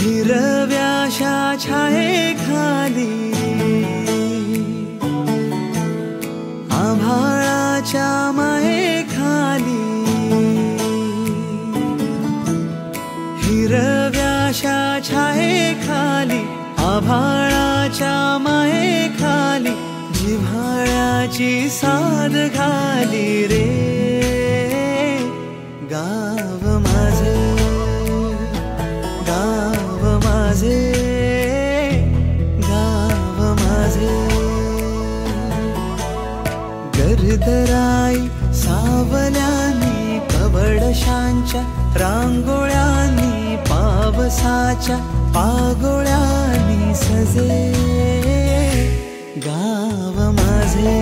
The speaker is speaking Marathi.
हिरव्याशा छायेखाली आभाळाच्या मायेखाली हिरव्याशा छायेखाली आभाळाच्या मायेखाली जिव्हाळ्याची साद घाली रे गाव माझे गाव माझे गाव माझे गर्दराई सावल्यांनी कवडशांच्या रांगोळ्यांनी पावसाच्या पागोळ्यांनी सजे गाव माझे